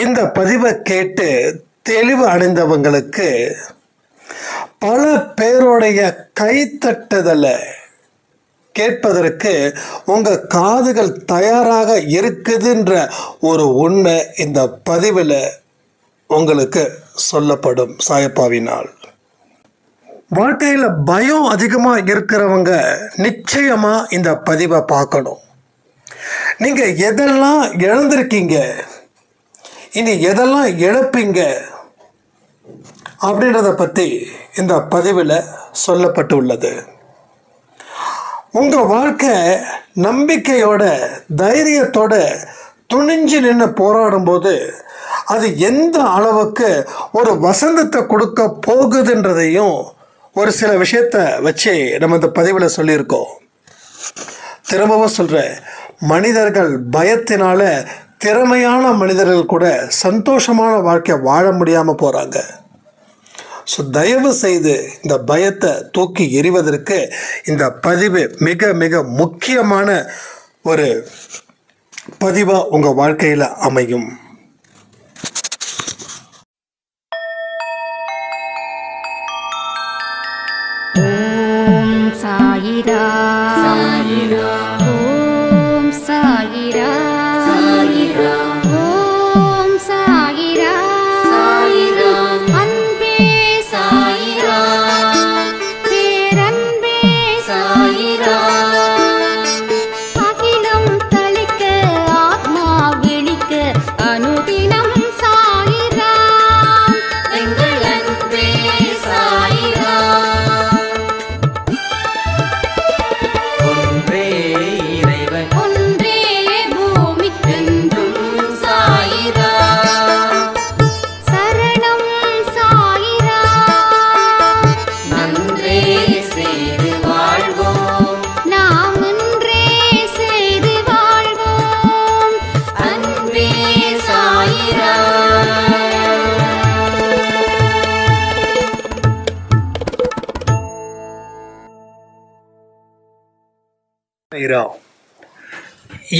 இந்த பதிவை கேட்டு தெளிவு அடைந்தவங்களுக்கு பல பேருடைய கைத்தட்டுதலை கேட்பதற்கு உங்கள் காதுகள் தயாராக இருக்குதுன்ற ஒரு உண்மை இந்த பதிவில் உங்களுக்கு சொல்லப்படும் சாயப்பாவினால். வாழ்க்கையில் பயம் அதிகமாக இருக்கிறவங்க நிச்சயமாக இந்த பதிவை பார்க்கணும். நீங்கள் எதெல்லாம் இழந்திருக்கீங்க, இனி எதெல்லாம் இழப்பீங்க அப்படின்றத பற்றி இந்த பதிவில் சொல்லப்பட்டுள்ளது. உங்கள் வாழ்க்கை நம்பிக்கையோட தைரியத்தோட துணிஞ்சு நின்று போராடும்போது அது எந்த அளவுக்கு ஒரு வசந்தத்தை கொடுக்க போகுதுன்றதையும் ஒரு சில விஷயத்தை வச்சு நம்ம இந்த பதிவில் சொல்லியிருக்கோம். திரும்பவும் சொல்கிறேன், மனிதர்கள் பயத்தினால திறமையான மனிதர்கள் கூட சந்தோஷமான வாழ்க்கை வாழ முடியாமல் போகிறாங்க. ஸோ தயவு செய்து இந்த பயத்தை தூக்கி எறிவதற்கு இந்த பதிவு மிக மிக முக்கியமான ஒரு பதிவாக உங்கள் வாழ்க்கையில் அமையும். ஓம் சாயிரா சாயிரா, ஓம் சாயிரா சாயிரா, ஓம் சாயிரா சாயிரா, அன்பே சாயிரா, பேரன்பே சாயிரா, அகிலம் தளிக்க ஆத்மா விழிக்க அனுதினம் சாயிரா, எங்கள் அன்பே சாயிரா.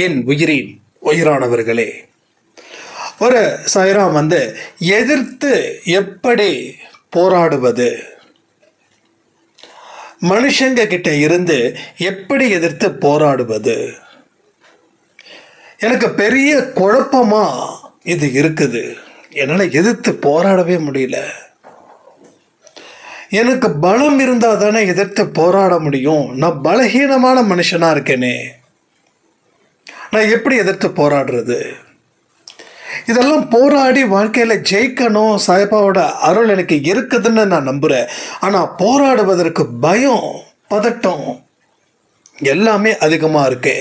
என் உயிரின் உயிரானவர்களே, ஒரு சாய்ராம் எதிர்த்து எப்படி போராடுவது, மனுஷங்க கிட்ட இருந்து எப்படி எதிர்த்து போராடுவது, எனக்கு பெரிய குழப்பமா இது இருக்குது. என்னால் எதிர்த்து போராடவே முடியல. எனக்கு பலம் இருந்தால் தானே எதிர்த்து போராட முடியும். நான் பலகீனமான மனுஷனா இருக்கேனே, நான் எப்படி எதிர்த்து போராடுறது? இதெல்லாம் போராடி வாழ்க்கையில் ஜெயிக்கணும், சாயப்பாவோட அருள் எனக்கு இருக்குதுன்னு நான் நம்புகிறேன். ஆனால் போராடுவதற்கு பயம், பதட்டம் எல்லாமே அதிகமாக இருக்கு.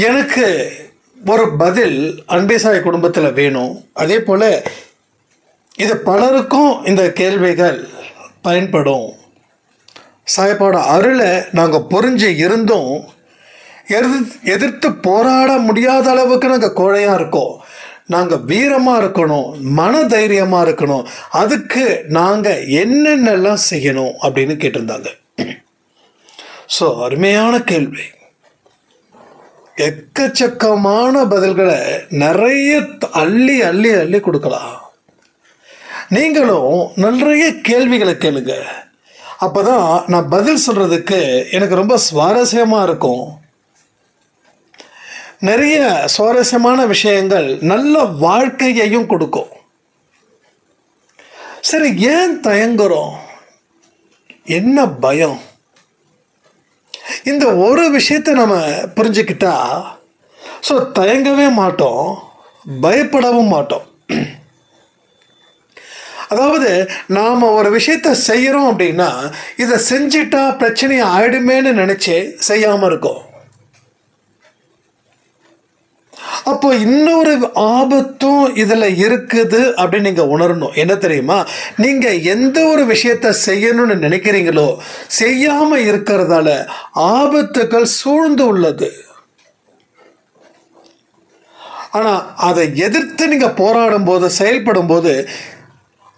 எனக்கு ஒரு பதில் அன்பேசாய் குடும்பத்தில் வேணும். அதே போல் இது பலருக்கும் இந்த கேள்விகள் பயன்படும். சாயப்பாவோட அருளை நாங்கள் புரிஞ்சு இருந்தும் எதிர்த்து போராட முடியாத அளவுக்கு நாங்கள் கோழையாக இருக்கோம். நாங்கள் வீரமாக இருக்கணும், மன தைரியமாக இருக்கணும். அதுக்கு நாங்கள் என்னென்னலாம் செய்யணும் அப்படின்னு கேட்டிருந்தாங்க. ஸோ அருமையான கேள்வி. எக்கச்சக்கமான பதில்களை நிறைய அள்ளி அள்ளி அள்ளி கொடுக்கலாம். நீங்களும் நிறைய கேள்விகளை கேளுங்க. அப்போ தான் நான் பதில் சொல்கிறதுக்கு எனக்கு ரொம்ப சுவாரஸ்யமாக இருக்கும். நிறைய சுவாரஸ்யமான விஷயங்கள் நல்ல வாழ்க்கையையும் கொடுக்கும். சரி, ஏன் தயங்குறோம்? என்ன பயம்? இந்த ஒரு விஷயத்தை நம்ம புரிஞ்சுக்கிட்டா ஸோ தயங்கவே மாட்டோம், பயப்படவும் மாட்டோம். அதாவது நாம் ஒரு விஷயத்தை செய்கிறோம் அப்படின்னா இதை செஞ்சிட்டா பிரச்சனை ஆயிடுமேன்னு நினச்சி செய்யாமல் இருக்கோம். அப்போ இன்னொரு ஆபத்தும் இதில் இருக்குது அப்படின்னு நீங்கள் உணரணும். என்ன தெரியுமா? நீங்கள் எந்த ஒரு விஷயத்தை செய்யணும்னு நினைக்கிறீங்களோ செய்யாமல் இருக்கிறதால ஆபத்துக்கள் சூழ்ந்து உள்ளது. ஆனால் அதை எதிர்த்து நீங்கள் போராடும் போது, செயல்படும் போது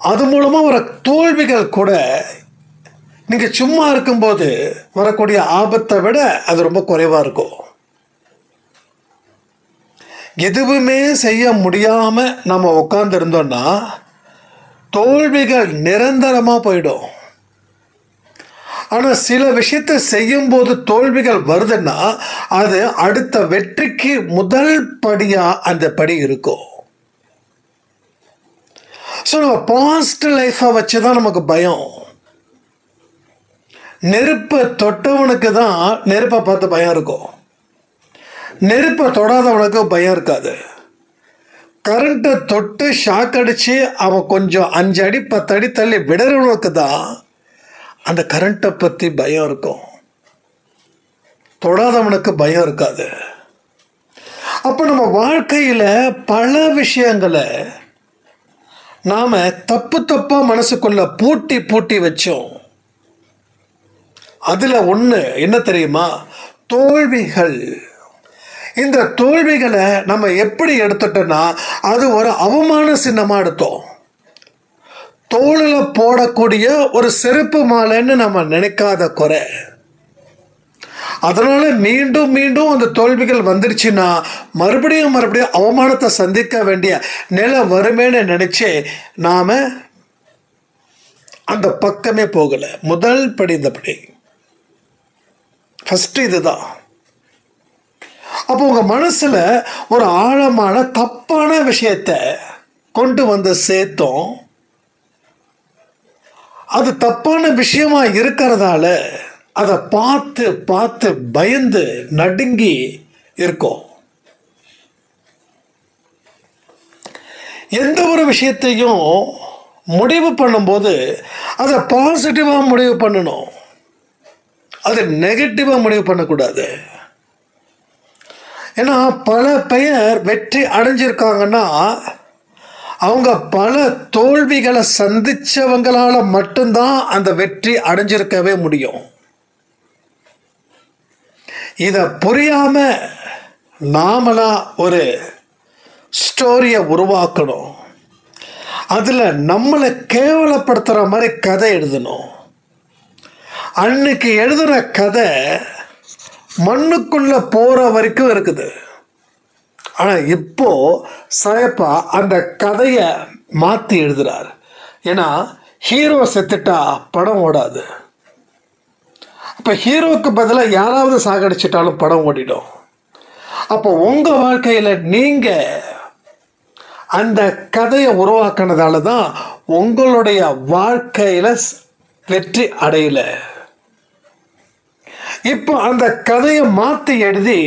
அது மூலமாக வர தோல்விகள் கூட நீங்கள் சும்மா இருக்கும்போது வரக்கூடிய ஆபத்தை விட அது ரொம்ப குறைவாக இருக்கும். எதுவுமே செய்ய முடியாமல் நம்ம உட்காந்துருந்தோன்னா தோல்விகள் நிரந்தரமாக போயிடும். ஆனால் சில விஷயத்தை செய்யும்போது தோல்விகள் வருதுன்னா அது அடுத்த வெற்றிக்கு முதல் படியாக அந்த படி இருக்கும். ஸோ நம்ம பாஸ்ட் லைஃப்பை வச்சு தான் நமக்கு பயம். நெருப்பை தொட்டவனுக்கு தான் நெருப்பை பார்த்து பயம் இருக்கும், நெருப்பை தொடாதவனுக்கு பயம் இருக்காது. கரண்ட்டை தொட்டு ஷாக் அடித்து அவன் கொஞ்சம் 5 அடி 10 அடி தள்ளி விடுறவனுக்கு தான் அந்த கரண்ட்டை பற்றி பயம் இருக்கும், தொடாதவனுக்கு பயம் இருக்காது. அப்போ நம்ம வாழ்க்கையில் பல விஷயங்களை நாம் தப்பாக மனசுக்குள்ள பூட்டி வச்சோம். அதில் ஒன்று என்ன தெரியுமா? தோல்விகள். இந்த தோல்விகளை நம்ம எப்படி எடுத்துட்டோன்னா அது ஒரு அவமான சின்னமாக எடுத்தோம். தோளில் போடக்கூடிய ஒரு செருப்பு மாலைன்னு நம்ம நினைக்காத குறை. அதனால மீண்டும் மீண்டும் அந்த தோல்விகள் வந்துடுச்சுன்னா மறுபடியும் அவமானத்தை சந்திக்க வேண்டிய நிலை வருமேன்னு நினைச்சு நாம அந்த பக்கமே போகலை. முதல் படி இந்த படி ஃபர்ஸ்ட் இதுதான். அப்போ உங்க மனசுல ஒரு ஆழமான தப்பான விஷயத்தை கொண்டு வந்து சேர்த்தோம். அது தப்பான விஷயமா இருக்கிறதால அதை பார்த்து பார்த்து பயந்து நடுங்கி இருக்கோம். எந்த ஒரு விஷயத்தையும் முடிவு பண்ணும்போது அதை பாசிட்டிவாக முடிவு பண்ணணும், அது நெகட்டிவாக முடிவு பண்ணக்கூடாது. ஏன்னா பல பேர் வெற்றி அடைஞ்சிருக்காங்கன்னா அவங்க பல தோல்விகளை சந்திச்சவங்களால மட்டும்தான் அந்த வெற்றி அடைஞ்சிருக்கவே முடியும். இதை புரியாம நாமளா ஒரு ஸ்டோரியை உருவாக்கணும், அதில் நம்மளை கேவலப்படுத்துகிற மாதிரி கதை எழுதணும். அன்னைக்கு எழுதுகிற கதை மண்ணுக்குள்ளே போகிற வரைக்கும் இருக்குது. ஆனால் இப்போ சாயப்பா அந்த கதையை மாற்றி எழுதுறார். ஏன்னா ஹீரோ செத்துட்டா படம் ஓடாது. அப்போ ஹீரோவுக்கு பதிலாக யாராவது சாகடிச்சிட்டாலும் படம் ஓடிடும். அப்போ உங்கள் வாழ்க்கையில் நீங்கள் அந்த கதையை உருவாக்குனதால தான் உங்களுடைய வாழ்க்கையில் வெற்றி அடையல. இப்போ அந்த கதையை மாற்றி எழுதி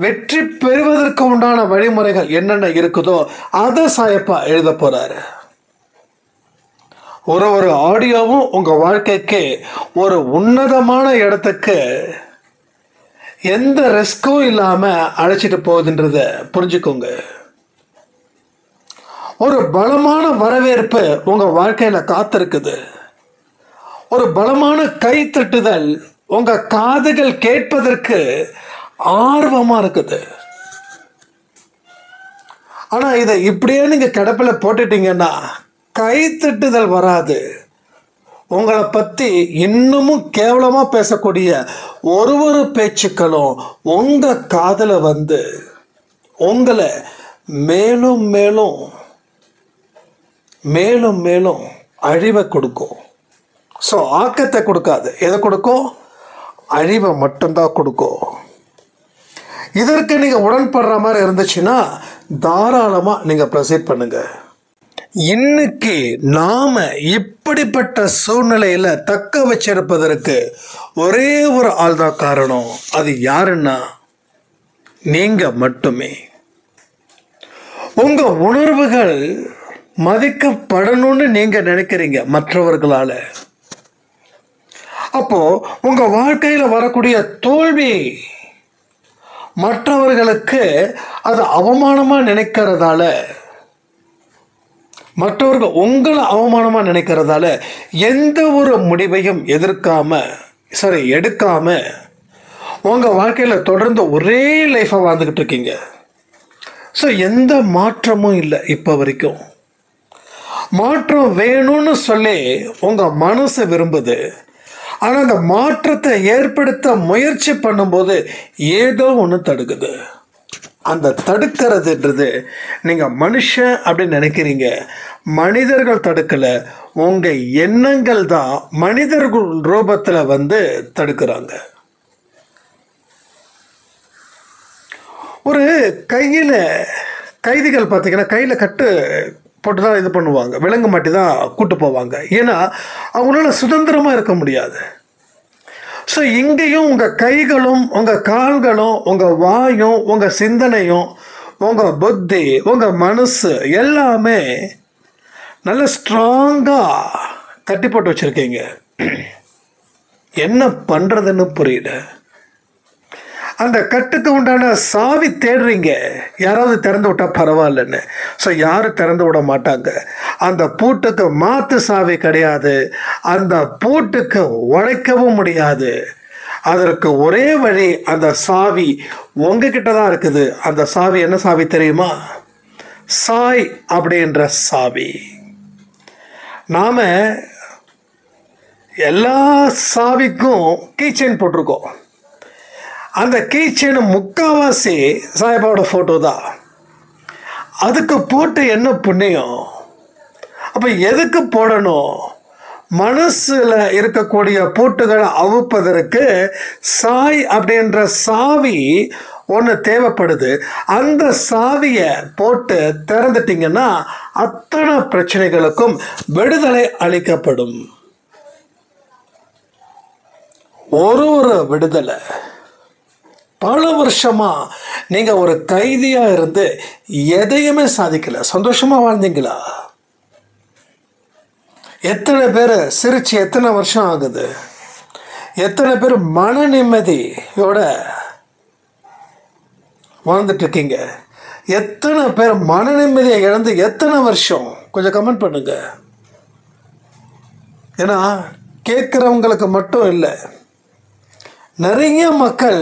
வெற்றி பெறுவதற்கு உண்டான வழிமுறைகள் என்னென்ன இருக்குதோ அதை சாயப்பா எழுத போறாரு. ஒரு ஆடியோவும் உங்க வாழ்க்கைக்கு ஒரு உன்னதமான இடத்துக்கு எந்த ரிஸ்க்கும் இல்லாம அழைச்சிட்டு போகுதுன்றத புரிஞ்சுக்கோங்க. ஒரு பலமான வரவேற்பு உங்க வாழ்க்கையில காத்திருக்குது. ஒரு பலமான கை தட்டுதல் உங்க காதுகள் கேட்பதற்கு ஆர்வமா இருக்குது. ஆனா இதை இப்படியே நீங்க கிடப்பில் போட்டுட்டீங்கன்னா கை தட்டுதல் வராது. உங்களை பத்தி இன்னமும் கேவலமா பேசக்கூடிய ஒரு பேச்சுக்களும் உங்க காதுல வந்து உங்களை மேலும் மேலும் மேலும் மேலும் அழிவை கொடுக்கும். ஸோ ஆக்கத்தை கொடுக்காது. எதை கொடுக்கும்? அழிவை மட்டும்தான் கொடுக்கும். இதற்கு நீங்கள் உடன்படுற மாதிரி இருந்துச்சுன்னா தாராளமாக நீங்கள் ப்ரொசீட் பண்ணுங்க. இன்னைக்கு நாம் இப்படிப்பட்ட சூழ்நிலையில் தக்க வச்சிருப்பதற்கு ஒரே ஒரு ஆள் தான் காரணம். அது யாருன்னா நீங்கள் மட்டுமே. உங்கள் உணர்வுகள் மதிக்கப்படணும்னு நீங்கள் நினைக்கிறீங்க மற்றவர்களால். அப்போ உங்க வாழ்க்கையில வரக்கூடிய தோல்வி மற்றவர்களுக்கு அது அவமானமா நினைக்கிறதால, மற்றவர்கள் உங்களை அவமானமா நினைக்கிறதால எந்த ஒரு முடிவையும் எடுக்காம உங்க வாழ்க்கையில தொடர்ந்து ஒரே லைஃபா வாழ்ந்துகிட்டு இருக்கீங்க. ஸோ எந்த மாற்றமும் இல்லை. இப்போ வரைக்கும் மாற்றம் வேணும்னு சொல்லி உங்க மனசு விரும்புது. ஆனால் அந்த மாற்றத்தை ஏற்படுத்த முயற்சி பண்ணும்போது ஏதோ ஒன்று தடுக்குது. அந்த தடுக்கிறதுன்றது நீங்கள் மனுஷன் அப்படின்னு நினைக்கிறீங்க. மனிதர்கள் தடுக்கலை, உங்கள் எண்ணங்கள் தான் மனிதர்கள் ரூபத்தில் வந்து தடுக்கிறாங்க. ஒரு கையில் கைதிகள் பார்த்தீங்கன்னா கையில் கட்டு போட்டு தான் இது பண்ணுவாங்க, விலங்கு மாட்டி தான் கூட்டு போவாங்க. ஏன்னா அவங்களால சுதந்திரமாக இருக்க முடியாது. ஸோ இங்கேயும் உங்கள் கைகளும் உங்கள் கால்களும் உங்கள் வாயும் உங்கள் சிந்தனையும் உங்கள் புத்தி உங்கள் மனசு எல்லாமே நல்ல ஸ்ட்ராங்காக கட்டி போட்டு வச்சுருக்கீங்க. என்ன பண்ணுறதுன்னு புரியல. அந்த கட்டுக்கு உண்டான சாவி தேடுறீங்க, யாராவது திறந்து விட்டால் பரவாயில்லன்னு. ஸோ யாரும் திறந்து விட மாட்டாங்க. அந்த பூட்டுக்கு மாற்று சாவி கிடையாது, அந்த பூட்டுக்கு உடைக்கவும் முடியாது. அதற்கு ஒரே வழி, அந்த சாவி உங்ககிட்ட தான் இருக்குது. அந்த சாவி என்ன சாவி தெரியுமா? சாய் அப்படின்ற சாவி. நாம் எல்லா சாவிக்கும் கீச்செயின் போட்டிருக்கோம். அந்த கீச்செயின் முக்கால்வாசி சாய்பாவோட ஃபோட்டோ தான். அதுக்கு போட்டு என்ன புண்ணியம்? அப்போ எதுக்கு போடணும்? மனசில் இருக்கக்கூடிய பூட்டுகளை அவுப்பதற்கு சாய் அப்படின்ற சாவி ஒன்று தேவைப்படுது. அந்த சாவியை போட்டு திறந்துட்டிங்கன்னா அத்தனை பிரச்சனைகளுக்கும் விடுதலை அளிக்கப்படும். ஒரு விடுதலை. பல வருஷமாக நீங்கள் ஒரு கைதியாக இருந்து எதையுமே சாதிக்கலை, சந்தோஷமாக வாழ்ந்தீங்களா? எத்தனை பேர் சிரிச்சு எத்தனை வருஷம் ஆகுது? எத்தனை பேர் மன நிம்மதியோட வாழ்ந்துட்டுருக்கீங்க? எத்தனை பேர் மன நிம்மதியை இழந்து எத்தனை வருஷம்? கொஞ்சம் கமெண்ட் பண்ணுங்க. ஏன்னா கேட்குறவங்களுக்கு மட்டும் இல்லை, நிறைய மக்கள்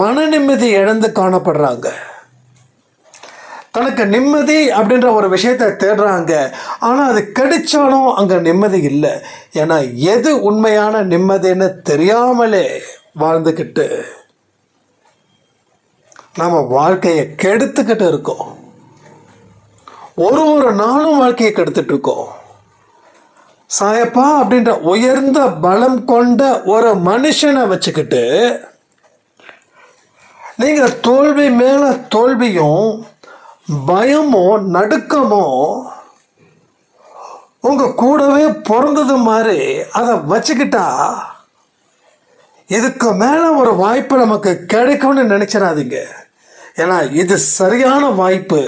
மன நிம்மதி இழந்து காணப்படுறாங்க. தனக்கு நிம்மதி அப்படின்ற ஒரு விஷயத்தை தேடுறாங்க, ஆனால் அது கிடைச்சாலும் அங்கே நிம்மதி இல்லை. ஏன்னா எது உண்மையான நிம்மதின்னு தெரியாமலே வாழ்ந்துக்கிட்டு நாம் வாழ்க்கையை கெடுத்துக்கிட்டு இருக்கோம். ஒரு நாளும் வாழ்க்கையை கெடுத்துட்டு இருக்கோம். சாயப்பா அப்படின்ற உயர்ந்த பலம் கொண்ட ஒரு மனுஷனை வச்சுக்கிட்டு நீங்கள் தோல்வி மேலே தோல்வியும் பயமோ நடுக்கமோ உங்கள் கூடவே பிறந்தது மாதிரி அதை வச்சுக்கிட்டா இதுக்கு மேலே ஒரு வாய்ப்பு நமக்கு கிடைக்கும்னு நினச்சிடாதீங்க. ஏன்னா இது சரியான வாய்ப்பு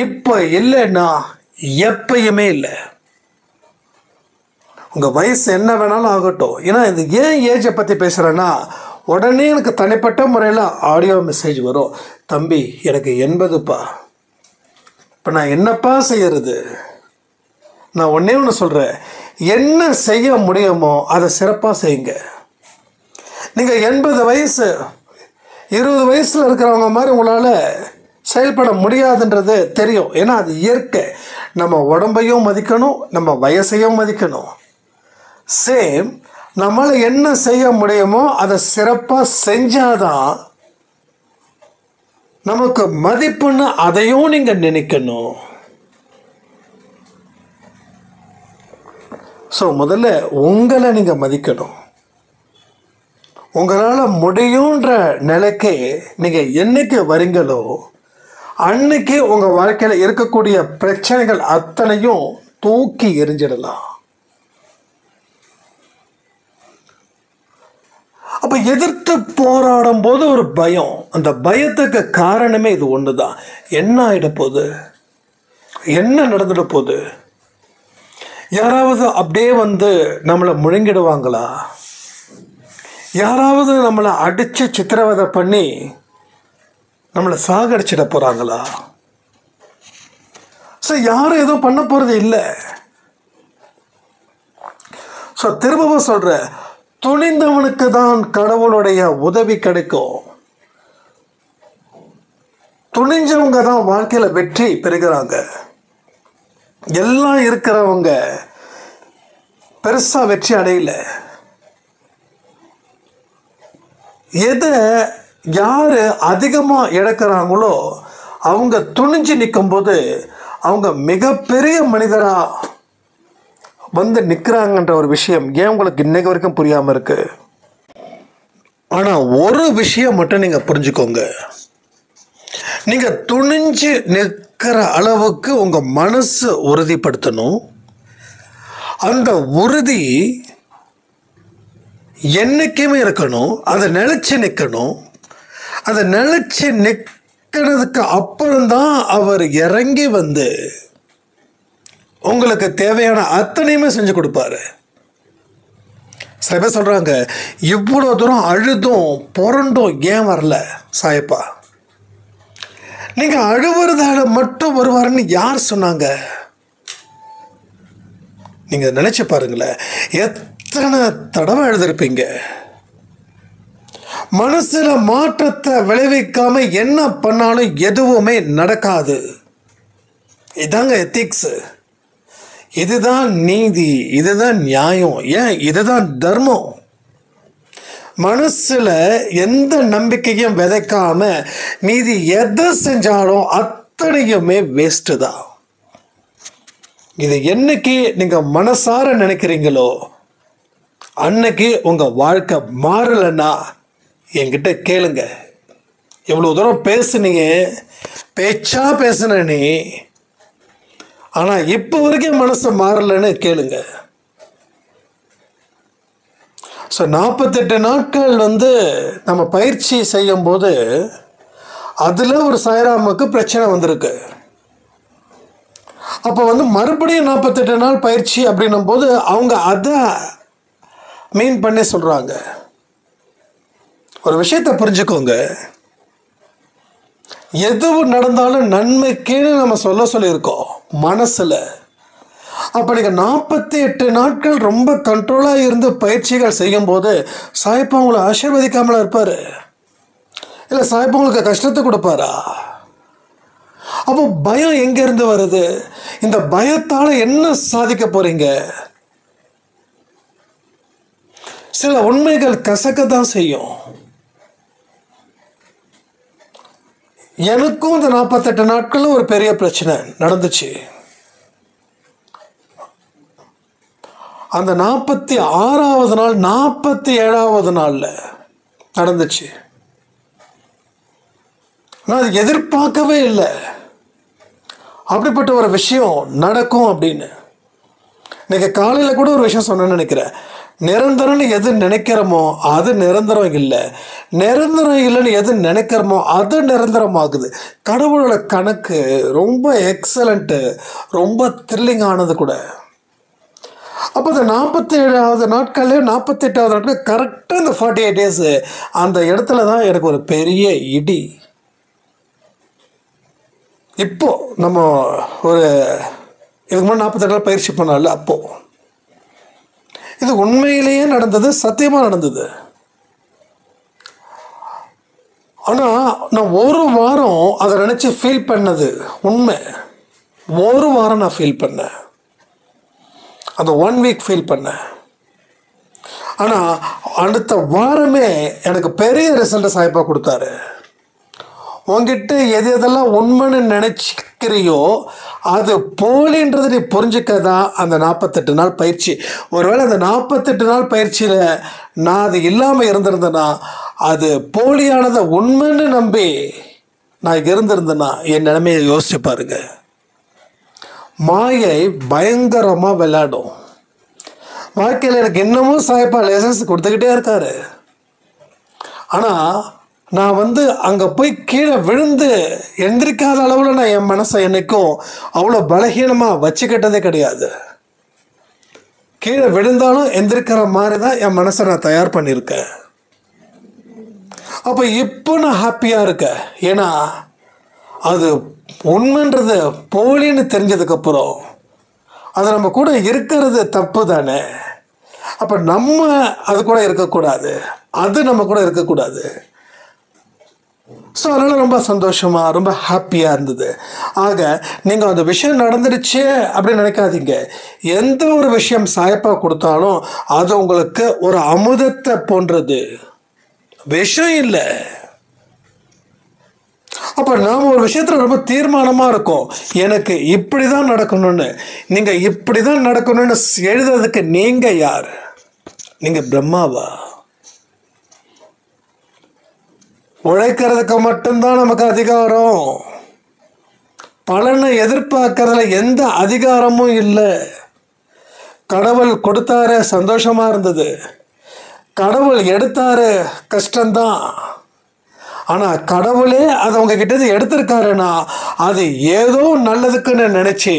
இப்போ இல்லைன்னா எப்பயுமே இல்லை. உங்கள் வயசு என்ன வேணாலும் ஆகட்டும். ஏன்னா இது ஏன் ஏஜை பற்றி பேசுகிறேன்னா, உடனே எனக்கு தனிப்பட்ட முறையில் ஆடியோ மெசேஜ் வரும், தம்பி எனக்கு 80பா, இப்போ நான் என்னப்பா செய்கிறது? நான் ஒன்றே ஒன்று சொல்கிறேன், என்ன செய்ய முடியுமோ அதை சிறப்பாக செய்யுங்க. நீங்கள் 80 வயசு 20 வயசில் இருக்கிறவங்க மாதிரி உங்களால் செயல்பட முடியாதுன்றது தெரியும். ஏன்னா அது இயற்கை. நம்ம உடம்பையும் மதிக்கணும், நம்ம வயசையும் மதிக்கணும். சேம் நம்மளால் என்ன செய்ய முடியுமோ அதை சிறப்பாக செஞ்சாதான் நமக்கு மதிப்புன்னு அதையும் நீங்கள் நினைக்கணும். ஸோ முதல்ல உங்களை நீங்கள் மதிக்கணும். உங்களால் முடியுன்ற நிலைக்கு நீங்கள் என்னைக்கு வரீங்களோ அன்னைக்கு உங்கள் வாழ்க்கையில் இருக்கக்கூடிய பிரச்சனைகள் அத்தனையும் தூக்கி எறிஞ்சிடலாம். அப்போ எதிர்த்து போராடும் போது ஒரு பயம், அந்த பயத்துக்கு காரணமே இது ஒன்று தான். என்ன ஆகிட போகுது? என்ன நடந்துட போகுது? யாராவது அப்படியே வந்து நம்மளை முழுங்கிடுவாங்களா? யாராவது நம்மளை அடித்து சித்திரவதை பண்ணி நம்மளை சாகடிச்சிட போகிறாங்களா? ஸோ யாரும் எதுவும் பண்ண போகிறது இல்லை. ஸோ திரும்பவும் சொல்கிறேன், துணிந்தவனுக்கு தான் கடவுளுடைய உதவி கிடைக்கும். துணிஞ்சவங்க தான் வாழ்க்கையில் வெற்றி பெறுகிறாங்க. எல்லாம் இருக்கிறவங்க பெருசாக வெற்றி அடையல. எதை யார் அதிகமாக இழக்கிறாங்களோ அவங்க துணிஞ்சு நிற்கும்போது அவங்க மிகப்பெரிய மனிதராக வந்து நிற்கிறாங்கன்ற ஒரு விஷயம் ஏன் உங்களுக்கு இன்னைக்கு வரைக்கும் புரியாமல் இருக்கு? ஆனால் ஒரு விஷயம் மட்டும் நீங்கள் புரிஞ்சுக்கோங்க. நீங்கள் துணிஞ்சு நிற்கிற அளவுக்கு உங்கள் மனசு உறுதிப்படுத்தணும். அந்த உறுதி என்னைக்குமே இருக்கணும். அதை நிலைச்சு நிற்கணும். அதை நிலைச்சு நிற்கிறதுக்கு அப்புறம்தான் அவர் இறங்கி வந்து உங்களுக்கு தேவையான அத்தனையுமே செஞ்சு கொடுப்பாரு. சில பேர் சொல்கிறாங்க, இவ்வளோ தூரம் அழுதும் புரண்டும் ஏன் வரல சாயப்பா? நீங்கள் அழுவுறதால மட்டும் வருவாருன்னு யார் சொன்னாங்க? நீங்கள் நினச்சி பாருங்களேன், எத்தனை தடவை எழுதிருப்பீங்க. மனசில் மாற்றத்தை விளைவிக்காம என்ன பண்ணாலும் எதுவுமே நடக்காது. இதாங்க எத்திக்ஸு. இதுதான் நீதி, இதுதான் நியாயம், ஏன் இதுதான் தர்மம். மனசில் எந்த நம்பிக்கையும் விதைக்காம மீதி எதை செஞ்சாலும் அத்தனையுமே வேஸ்ட்டு தான். இது என்னைக்கு நீங்கள் மனசார நினைக்கிறீங்களோ அன்னைக்கு உங்கள் வாழ்க்கை மாறலைன்னா என்கிட்ட கேளுங்க. எவ்வளோ தூரம் பேசுனீங்க, பேச்சா பேசுன நீ, ஆனால் இப்போ வரைக்கும் மனசு மாறலைன்னு கேளுங்க. ஸோ 48 நாட்கள் வந்து நம்ம பயிற்சி செய்யும்போது அதில் ஒரு சாய்ராமுக்கு பிரச்சனை வந்திருக்கு. அப்போ வந்து மறுபடியும் 48 நாள் பயிற்சி அப்படின்னும் போது அவங்க அதை மீன் பண்ணி சொல்கிறாங்க. ஒரு விஷயத்தை புரிஞ்சுக்கோங்க, எதுவும் நடந்தாலும் நன்மைக்குன்னு நம்ம சொல்லியிருக்கோம் மனசில். அப்போ நீங்கள் 48 நாட்கள் ரொம்ப கண்ட்ரோலாக இருந்து பயிற்சிகள் செய்யும்போது சாய்ப்பா உங்களை ஆசீர்வதிக்காமலாம் இருப்பார்? இல்லை சாய்ப்பா உங்களுக்கு கஷ்டத்தை கொடுப்பாரா? அப்போ பயம் எங்கேருந்து வருது? இந்த பயத்தால் என்ன சாதிக்க போகிறீங்க? சில உண்மைகள் கசக்க தான் செய்யும். எனக்கும் இந்த 48 நாட்களும் ஒரு பெரிய பிரச்சனை நடந்துச்சு. அந்த 46வது நாள் 47வது நாளில் நடந்துச்சு. நான் அது எதிர்பார்க்கவே இல்லை, அப்படிப்பட்ட ஒரு விஷயம் நடக்கும் அப்படின்னு. இன்னைக்கு காலையில் கூட ஒரு விஷயம் சொன்னேன்னு நினைக்கிறேன். நிரந்தரம்னு எது நினைக்கிறோமோ அது நிரந்தரம் இல்லை, நிரந்தரம் இல்லைன்னு எது நினைக்கிறோமோ அது நிரந்தரமாகுது. கடவுளோட கணக்கு ரொம்ப எக்ஸலண்ட்டு, ரொம்ப த்ரில்லிங் ஆனது கூட. அப்போ இந்த 47வது நாட்கள்லேயே 48வது நாட்கள் கரெக்டாக இந்த 48 டேஸு அந்த இடத்துல தான் எனக்கு ஒரு பெரிய இடி. இப்போ நம்ம ஒரு இதுக்கு முன்னாடி 48 நாள் பயிற்சி பண்ணால அப்போது இது உண்மையிலேயே நடந்தது, சத்தியமாக நடந்தது. ஆனால் நான் ஒரு வாரம் அதை நினச்சி ஃபீல் பண்ணது உண்மை. ஒரு வாரம் நான் ஃபீல் பண்ணேன், அந்த 1 வீக் ஃபீல் பண்ணேன். ஆனால் அடுத்த வாரமே எனக்கு பெரிய ரிசல்ட்டை சாய்ப்பா கொடுத்தாரு. உங்ககிட்ட எது எதெல்லாம் உண்மைன்னு நினச்சிக்கிறியோ அது போலின்றது நீ புரிஞ்சுக்கதான் அந்த 48 நாள் பயிற்சி. ஒருவேளை அந்த 48 நாள் பயிற்சியில் நான் அது இல்லாமல் இருந்திருந்தேன்னா, அது போலியானதை உண்மைன்னு நம்பி நான் இருந்திருந்தேன்னா என் நிலைமையை யோசிச்சு பாருங்க. மாயை பயங்கரமாக விளையாடும். வாழ்க்கையில் எனக்கு இன்னமும் சாய்ப்பா லைசன்ஸ் கொடுத்துக்கிட்டே இருக்காரு. ஆனால் நான் வந்து அங்கே போய் கீழே விழுந்து எந்திரிக்காத அளவில் நான் என் மனசை என்னைக்கும் அவ்வளோ பலகீனமாக வச்சுக்கிட்டதே கிடையாது. கீழே விழுந்தாலும் எந்திரிக்கிற மாதிரி தான் என் மனசை நான் தயார் பண்ணியிருக்கேன். அப்போ இப்போ நான் ஹாப்பியாக இருக்கேன். ஏன்னா அது உண்மைன்றது போலின்னு தெரிஞ்சதுக்கப்புறம் அது நம்ம கூட இருக்கிறது தப்பு தானே. அப்போ நம்ம அது கூட இருக்கக்கூடாது, அது நம்ம கூட இருக்கக்கூடாது. ஸோ அதனால் ரொம்ப சந்தோஷமாக ரொம்ப ஹாப்பியாக இருந்தது. ஆக நீங்கள் அந்த விஷயம் நடந்துடுச்சு அப்படின்னு நினைக்காதீங்க. எந்த ஒரு விஷயம் சாய்ப்பா கொடுத்தாலும் அது உங்களுக்கு ஒரு அமுதத்தை போன்றது, விஷம் இல்லை. அப்போ நாம் ஒரு விஷயத்தில் ரொம்ப தீர்மானமாக இருக்கோம், எனக்கு இப்படி தான் நடக்கணும்னு. நீங்கள் இப்படி தான் நடக்கணும்னு எழுதுறதுக்கு நீங்கள் யார்? நீங்கள் பிரம்மாவா? உழைக்கிறதுக்கு மட்டும்தான் நமக்கு அதிகாரம். பலனை எதிர்பார்க்கறதுல எந்த அதிகாரமும் இல்லை. கடவுள் கொடுத்தாரு, சந்தோஷமா இருந்தது. கடவுள் எடுத்தாரு, கஷ்டம்தான். ஆனால் கடவுளே அதை உங்ககிட்ட இருந்து எடுத்திருக்காருன்னா அது ஏதோ நல்லதுக்குன்னு நினச்சி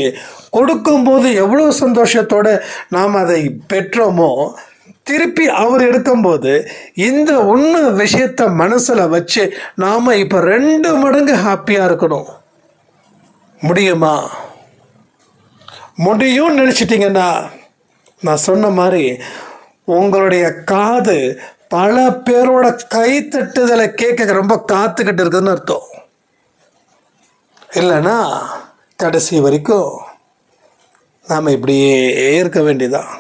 கொடுக்கும்போது எவ்வளோ சந்தோஷத்தோடு நாம் அதை பெற்றோமோ, திருப்பி அவர் எடுக்கும்போது இந்த உண்மை விஷயத்தை மனசில் வச்சு நாம் இப்போ 2 மடங்கு ஹாப்பியாக இருக்கணும். முடியுமா? முடியும்னு நினச்சிட்டிங்கன்னா நான் சொன்ன மாதிரி உங்களுடைய காது பல பேரோட கைத்தட்டுதலை கேட்க ரொம்ப காத்துக்கிட்டு இருக்குதுன்னு அர்த்தம். இல்லைன்னா கடைசி வரைக்கும் நாம் இப்படியே இருக்க வேண்டியதான்.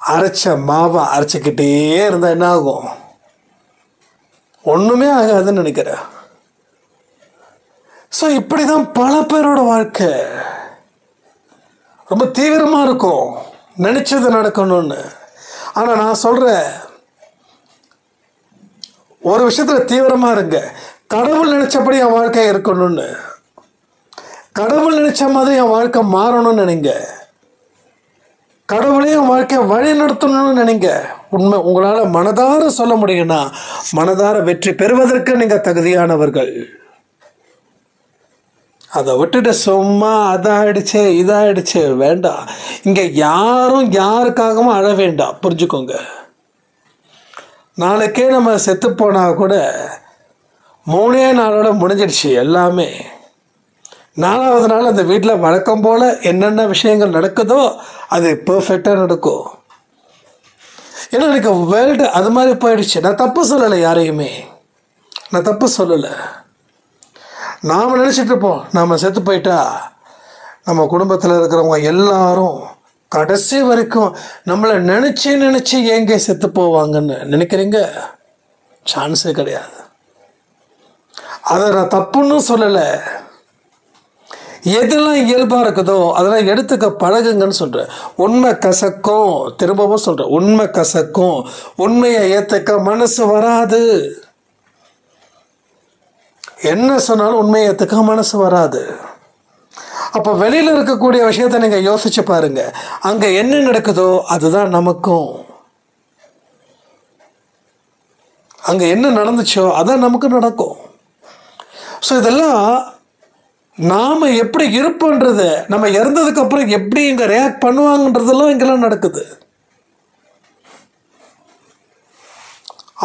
அரைச்ச மாவை அரைச்சிக்கிட்டே இருந்தால் என்ன ஆகும்? ஒன்றுமே ஆகாதுன்னு நினைக்கிறேன். ஸோ இப்படி தான் பல பேரோட வாழ்க்கை. ரொம்ப தீவிரமாக இருக்கும், நினச்சது நடக்கணும்னு. ஆனால் நான் சொல்கிறேன், ஒரு விஷயத்தில் தீவிரமாக இருங்க. கடவுள் நினச்சபடி என் வாழ்க்கை இருக்கணும்னு, கடவுள் நினச்ச மாதிரி என் வாழ்க்கை மாறணும்னு நினைங்க. கடவுளே என் வாழ்க்கையை வழி நடத்தணும்னு நினைங்க. உண்மை உங்களால் மனதார சொல்ல முடியும்னா மனதார வெற்றி பெறுவதற்கு நீங்கள் தகுதியானவர்கள். அதை விட்டுட்டு சும்மா அதாயிடுச்சு இதாயிடுச்சு வேண்டாம். இங்கே யாரும் யாருக்காகவும் அழ வேண்டாம், புரிஞ்சுக்கோங்க. நாளைக்கே நம்ம செத்து போனால் கூட 3 நாளோட முடிஞ்சிடுச்சு எல்லாமே. 4வது நாள் அந்த வீட்டில் வழக்கம் போல் என்னென்ன விஷயங்கள் நடக்குதோ அது பர்ஃபெக்டாக நடக்கும். ஏன்னா எனக்கு வேர்ல்டு அது மாதிரி போயிடுச்சு. நான் தப்பு சொல்லலை, யாரையுமே நான் தப்பு சொல்லலை. நாம் நினச்சிட்டு இருப்போம், நாம் செத்து போயிட்டா நம்ம குடும்பத்தில் இருக்கிறவங்க எல்லாரும் கடைசி வரைக்கும் நம்மளை நினச்சி ஏங்க செத்து போவாங்கன்னு நினைக்கிறீங்க? சான்ஸே கிடையாது. அதை நான் தப்புன்னு சொல்லலை. எதெல்லாம் இயல்பாக இருக்குதோ அதெல்லாம் எடுத்துக்க பழகுங்கன்னு சொல்கிறேன். உண்மை கசக்கும், திரும்பவும் சொல்கிறேன், உண்மை கசக்கும். உண்மையை ஏற்றுக்க மனசு வராது. என்ன சொன்னாலும் உண்மையை ஏற்றுக்க மனசு வராது. அப்போ வெளியில் இருக்கக்கூடிய விஷயத்தை நீங்கள் யோசிச்சு பாருங்க. அங்கே என்ன நடக்குதோ அதுதான் நமக்கும். அங்கே என்ன நடந்துச்சோ அதான் நமக்கு நடக்கும். ஸோ இதெல்லாம் நாம் எப்படி இருப்போன்றத, நம்ம இறந்ததுக்கு அப்புறம் எப்படி இங்கே ரியாக்ட் பண்ணுவாங்கன்றதெல்லாம் இங்கெல்லாம் நடக்குது.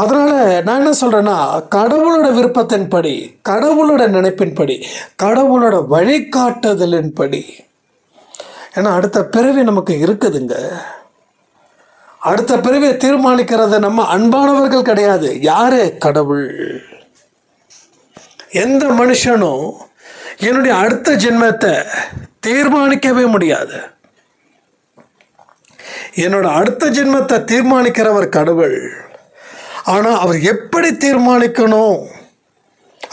அதனால் நான் என்ன சொல்கிறேன்னா, கடவுளோட விருப்பத்தின்படி, கடவுளோட நினைப்பின்படி, கடவுளோட வழிகாட்டுதலின்படி. ஏன்னா அடுத்த பிறவி நமக்கு இருக்குதுங்க. அடுத்த பிறவியை தீர்மானிக்கிறது நம்ம அன்பானவர்கள் கிடையாது. யாரு? கடவுள். எந்த மனுஷனும் என்னுடைய அடுத்த ஜென்மத்தை தீர்மானிக்கவே முடியாது. என்னோட அடுத்த ஜென்மத்தை தீர்மானிக்கிறவர் கடவுள். ஆனால் அவர் எப்படி தீர்மானிக்கணும்,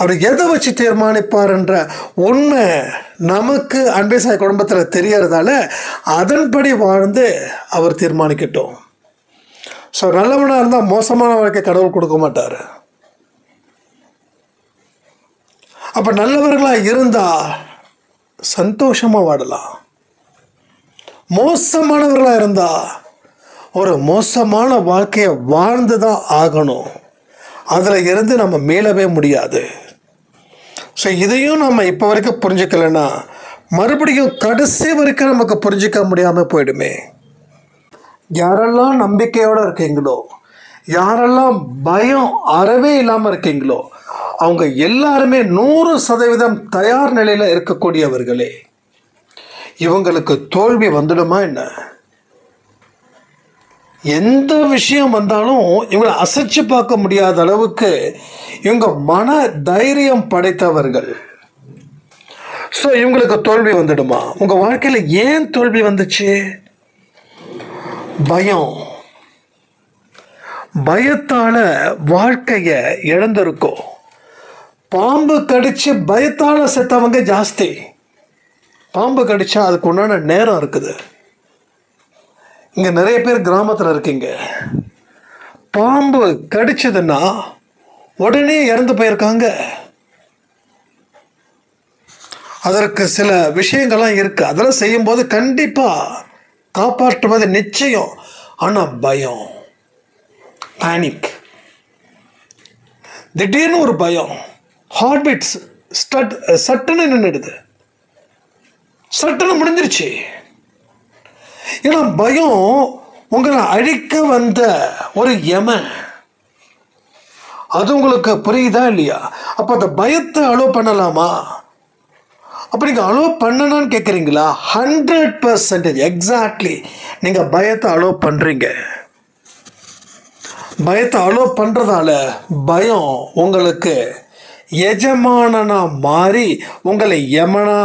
அவர் எதை வச்சு தீர்மானிப்பார்ன்ற உண்மை நமக்கு அன்பேசாய் குடும்பத்தில் தெரியறதால அதன்படி வாழ்ந்து அவர் தீர்மானிக்கட்டும். ஸோ நல்லவனாக இருந்தால் மோசமான வாழ்க்கை கடவுள் கொடுக்க மாட்டார். அப்போ நல்லவர்களாக இருந்தால் சந்தோஷமாக வாழலாம். மோசமானவர்களாக இருந்தால் ஒரு மோசமான வாழ்க்கையை வாழ்ந்து தான் ஆகணும். அதில் இருந்து நம்ம மீளவே முடியாது. ஸோ இதையும் நம்ம இப்போ வரைக்கும் புரிஞ்சுக்கலைன்னா மறுபடியும் கடைசி வரைக்கும் நமக்கு புரிஞ்சிக்க முடியாமல் போயிடுமே. யாரெல்லாம் நம்பிக்கையோடு இருக்கீங்களோ, யாரெல்லாம் பயம் அறவே இல்லாமல் இருக்கீங்களோ, அவங்க எல்லாருமே 100% தயார் நிலையில் இருக்கக்கூடியவர்களே. இவங்களுக்கு தோல்வி வந்துடுமா என்ன? எந்த விஷயம் வந்தாலும் இவங்களை அசைச்சு பார்க்க முடியாத அளவுக்கு இவங்க மன தைரியம் படைத்தவர்கள். ஸோ இவங்களுக்கு தோல்வி வந்துடுமா? உங்கள் வாழ்க்கையில் ஏன் தோல்வி வந்துச்சு? பயம். பயத்தால் வாழ்க்கையை இழந்திருக்கோம். பாம்பு கடிச்சு பயத்தால செத்தவங்க ஜாஸ்தி. பாம்பு கடிச்சா அதுக்கு உண்டான நேரம் இருக்குது. இங்கே நிறைய பேர் கிராமத்தில் இருக்கீங்க, பாம்பு கடிச்சதுன்னா உடனே இறந்து போயிருக்காங்க. அதற்கு சில விஷயங்கள்லாம் இருக்கு, அதெல்லாம் செய்யும்போது கண்டிப்பாக காப்பாற்றுவது நிச்சயம். ஆனால் பயம், பேனிக், திடீர்னு ஒரு பயம், ஹார்ட் பீட்ஸ் சட்டுன்னு நின்றுடுது, சட்டுன்னு முடிஞ்சிருச்சு. ஏன்னா பயம் உங்களை அழிக்க வந்த ஒரு யமன். அது உங்களுக்கு புரியுதா இல்லையா? அப்போ அந்த பயத்தை அலோவ் பண்ணலாமா? அப்போ நீங்கள் அலோவ் பண்ணணும்னு கேட்குறீங்களா? 100% எக்ஸாக்ட்லி நீங்கள் பயத்தை அலோவ் பண்ணுறீங்க. பயத்தை அலோவ் பண்ணுறதால பயம் உங்களுக்கு எஜமானனா மாறி உங்களை யமனா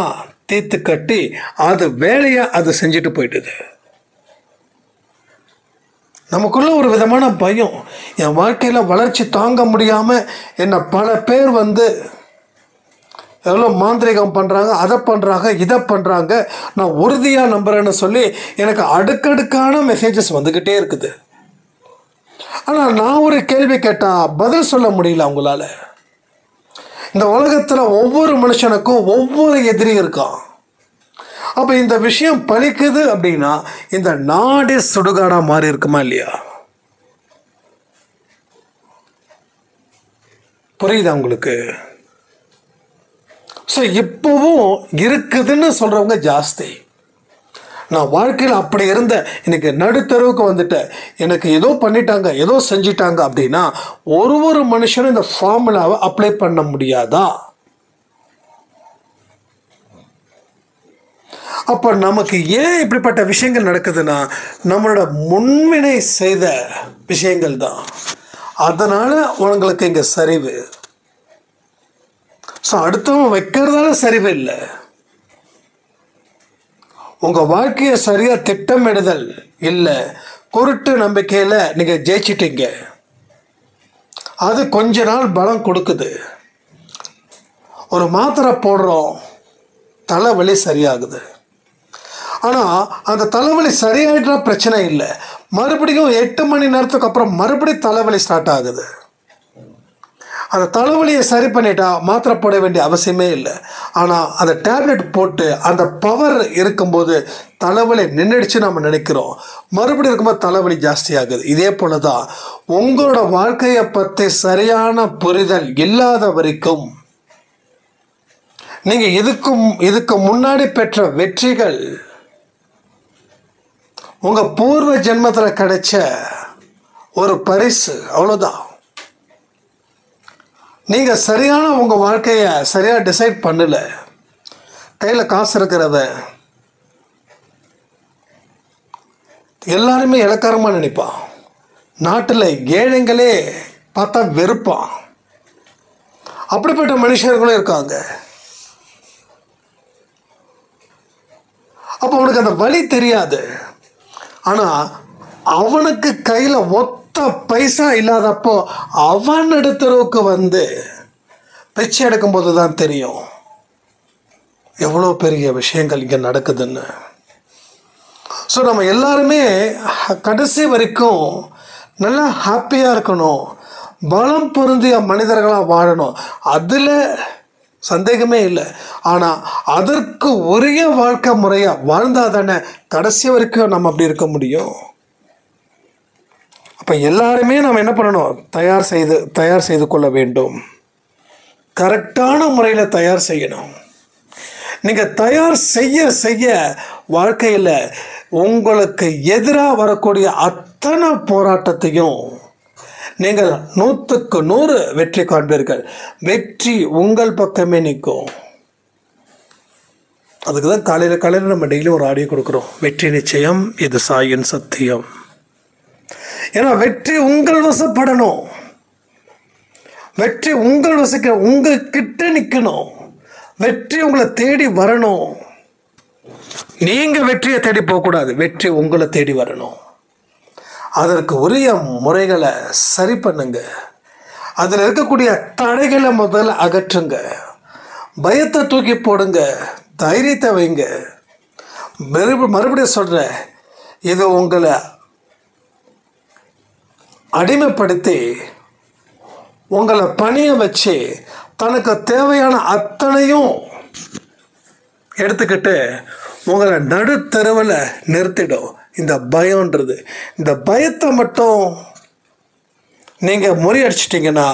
தீர்த்து கட்டி அது வேலையை அது செஞ்சுட்டு போயிட்டுது. நமக்குள்ள ஒரு விதமான பயம். என் வாழ்க்கையில் வளர்ச்சி தாங்க முடியாமல் என்னை பல பேர் எவ்வளோ மாந்திரிகம் பண்ணுறாங்க, அதை பண்ணுறாங்க, இதை பண்ணுறாங்க, நான் உறுதியாக நம்புகிறேன்னு சொல்லி எனக்கு அடுக்கடுக்கான மெசேஜஸ் வந்துக்கிட்டே இருக்குது. ஆனால் நான் ஒரு கேள்வி கேட்டால் பதில் சொல்ல முடியல அவங்களால. இந்த உலகத்தில் ஒவ்வொரு மனுஷனுக்கும் ஒவ்வொரு எதிரி இருக்கான். அப்போ இந்த விஷயம் பலிக்குது அப்படின்னா இந்த நாடே சுடுகாடாக மாறி இருக்குமா இல்லையா? புரியுதா உங்களுக்கு? ஸோ இப்போவும் இருக்குதுன்னு சொல்கிறவங்க ஜாஸ்தி. நான் வாழ்க்கையில் அப்படி இருந்தேன், இன்னைக்கு நடுத்தருவுக்கு வந்துட்டேன், எனக்கு ஏதோ பண்ணிட்டாங்க, ஏதோ செஞ்சிட்டாங்க அப்படின்னா ஒரு மனுஷனும் இந்த ஃபார்முலாவை அப்ளை பண்ண முடியாதா? அப்போ நமக்கு ஏன் இப்படிப்பட்ட விஷயங்கள் நடக்குதுன்னா நம்மளோட முன்வினை செய்த விஷயங்கள் தான். அதனால் உங்களுக்கு இங்கே சரிவு. ஸோ அடுத்தவங்க வைக்கிறதால சரிவு இல்லை. உங்கள் வாழ்க்கையை சரியாக திட்டமிடுதல் இல்லை, குருட்டு நம்பிக்கையில் நீங்கள் ஜெயிச்சிட்டீங்க. அது கொஞ்ச நாள் பலம் கொடுக்குது. ஒரு மாத்திரை போடுறோம், தலைவலி சரியாகுது. ஆனால் அந்த தலைவலி சரியாயிட்டா பிரச்சனை இல்லை, மறுபடியும் 8 மணி நேரத்துக்கு அப்புறம் மறுபடியும் தலைவலி ஸ்டார்ட் ஆகுது. அந்த தலைவலியை சரி பண்ணிட்டா மாத்திரை போட வேண்டிய அவசியமே இல்லை. ஆனால் அந்த டேப்லெட் போட்டு அந்த பவர் இருக்கும்போது தலைவலி நின்றுடுச்சு நம்ம நினைக்கிறோம், மறுபடியும் இருக்கும்போது தலைவலி ஜாஸ்தி ஆகுது. இதே போல தான் உங்களோட வாழ்க்கையை பற்றி சரியான புரிதல் இல்லாத வரைக்கும் நீங்கள் இதுக்கு முன்னாடி பெற்ற வெற்றிகள் உங்கள் பூர்வ ஜென்மத்தில் கிடைச்ச ஒரு பரிசு, அவ்வளோதான். நீங்கள் சரியான உங்கள் வாழ்க்கையை சரியாக டிசைட் பண்ணல. கையில் காசு இருக்கிறத எல்லாருமே இலக்காரமாக நினைப்பான். நாட்டில் ஏழைங்களே பார்த்தா வெறுப்பான். அப்படிப்பட்ட மனுஷர்களும் இருக்காங்க. அப்போ அவனுக்கு அந்த வழி தெரியாது. ஆனால் அவனுக்கு கையில் ஒத்த பைசா இல்லாதப்போ அவன் நடுத்தருவுக்கு பிச்சை எடுக்கும்போது தான் தெரியும் எவ்வளோ பெரிய விஷயங்கள் இங்கே நடக்குதுன்னு. ஸோ நம்ம எல்லாருமே கடைசி வரைக்கும் நல்லா ஹாப்பியாக இருக்கணும், பலம் பொருந்திய மனிதர்களாக வாழணும், அதில் சந்தேகமே இல்லை. ஆனால் அதற்கு உரிய வாழ்க்கை முறையாக வாழ்ந்தால் தானே கடைசி வரைக்கும் நம்ம அப்படி இருக்க முடியும். அப்போ எல்லாருமே நம்ம என்ன பண்ணணும்? தயார் செய்து கொள்ள வேண்டும். கரெக்டான முறையில் தயார் செய்யணும். நீங்கள் தயார் செய்ய வாழ்க்கையில் உங்களுக்கு எதிராக வரக்கூடிய அத்தனை போராட்டத்தையும் நீங்கள் 100க்கு 100 வெற்றி காண்பீர்கள். வெற்றி உங்கள் பக்கமே நிற்கும். அதுக்கு தான் காலையில் நம்ம டெய்லி ஒரு ஆடியோ கொடுக்குறோம், வெற்றி நிச்சயம், இது சாயின் சத்தியம். ஏன்னா வெற்றி உங்கள் வசப்படணும், வெற்றி உங்கள் உங்ககிட்ட நிற்கணும், வெற்றி உங்களை தேடி வரணும். நீங்கள் வெற்றியை தேடி போகக்கூடாது, வெற்றி உங்களை தேடி வரணும். அதற்கு உரிய முறைகளை சரி பண்ணுங்க. அதில் இருக்கக்கூடிய தடைகளை முதல்ல அகற்றுங்க. பயத்தை தூக்கி போடுங்க. தைரியத்தை வைங்க. மறுபடியும் சொல்கிறேன், இது உங்களை அடிமைப்படுத்தி உங்களை பணிய வச்சு தனக்கு தேவையான அத்தனையும் எடுத்துக்கிட்டு உங்களை நடுத்தருவில் நிறுத்திடும் இந்த பயம்ன்றது. இந்த பயத்தை மட்டும் நீங்கள் முறியடிச்சிட்டிங்கன்னா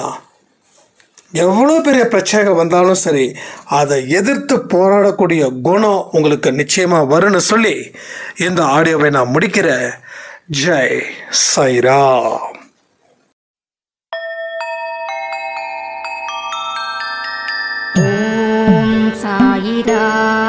எவ்வளோ பெரிய பிரச்சனைகள் வந்தாலும் சரி அதை எதிர்த்து போராடக்கூடிய குணம் உங்களுக்கு நிச்சயமாக வரும்னு சொல்லி இந்த ஆடியோவை நான் முடிக்கிறேன். ஜெய் சாய்ராம். ஓம் சாயிராம்.